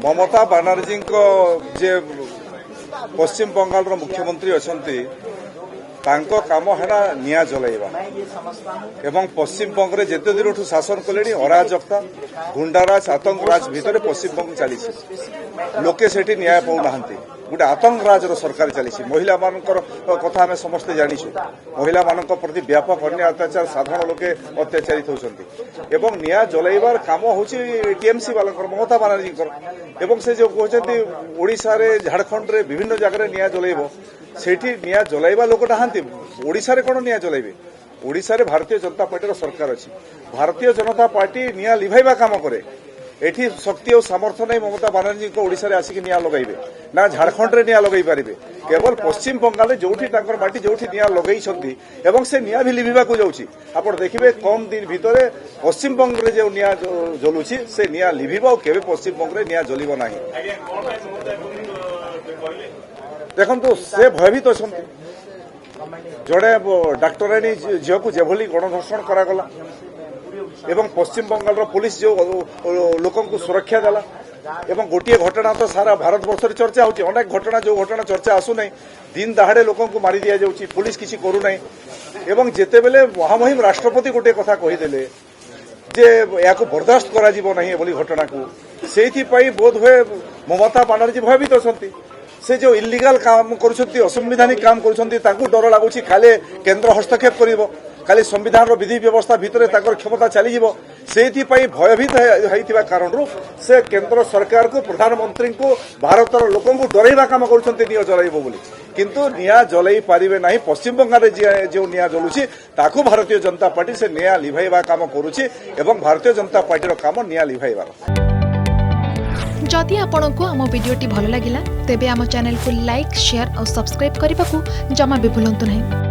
ममता बानार्जी जे पश्चिम बंगाल मुख्यमंत्री अच्छा काम है निया जलैवा एवं पश्चिम बंग जिते दिन शासन कले अराजकता गुंडाराज आतंकराज भितर पश्चिम बंग चली लोके से न्याय पाऊना गोटे आतंकराज सरकार चली महिला कथा आम समस्ते जाचु महिला प्रति व्यापक अन्य अत्याचार साधारण लोके अत्याचारित होती निया जलैबार काम हूँ टीएमसी वाला ममता बानार्जी एवं से जो कहते ओडिशा रे झारखंड रे विभिन्न जगह निया जलैब सेठी निया जलैबा लोक नहांती ओडिशा रे कोन निया जलैबे ओडिशा रे भारतीय जनता पार्टी सरकार अछि भारतीय जनता पार्टी निया लिभाइबा काम करे एठी शक्ति और सामर्थ्य नहीं ममता बानार्जी को ओडिशा रे आसिक निया लगाइबे ना झारखंड रे निया लगाई पारिबे केवल पश्चिम बंगाल जोठी तांकर माटी जोठी निया लगई छथि एवं से निया भी लिभिबा को जाउछि आपण देखिबे कम दिन भितरे पश्चिम बंग रे जो निया जलुछि से निया लिभिबा केबे पश्चिम बंग रे निया जलिबो नाही देखो से भयभीत अच्छा जड़े डाक्तराणी झील को जेभली गणधर्षण करागला एवं पश्चिम बंगाल पुलिस जो लोक सुरक्षा देला एवं गोटे घटना तो सारा भारत वर्ष चर्चा होची अनेक घटना जो घटना चर्चा आसुना दिन दहाड़े लोक मारी दि जाऊँगी पुलिस किसी करूना एवं जिते बेले महामहिम राष्ट्रपति गोटे कथा कहीदेले जे या बर्दाश्त करा बोली घटना को से बोध हुए ममता बानार्जी भयभीत अच्छा से जो इलीगल काम कर असंवैधानिक काम कर डर लगुच खाले केन्द्र हस्तक्षेप कर खाली संविधान विधि व्यवस्था भितर क्षमता चली से भयभीत होता कारण से केन्द्र सरकार को प्रधानमंत्री को भारतर लोक डरइबा काम कर जलैब बोली किंतु निया जलई पारिबे नहीं पश्चिम बंगाल जो निया जलुची ताकू भारतीय जनता पार्टी से निया लिभाइबा काम करुची एवं भारतीय जनता पार्टी काम निया लिभाइबार जदि आपंक आम भिडी भल लगा तेब आम चैनल को लाइक शेयर और सब्सक्राइब करने को जमा भी भूलु नहीं।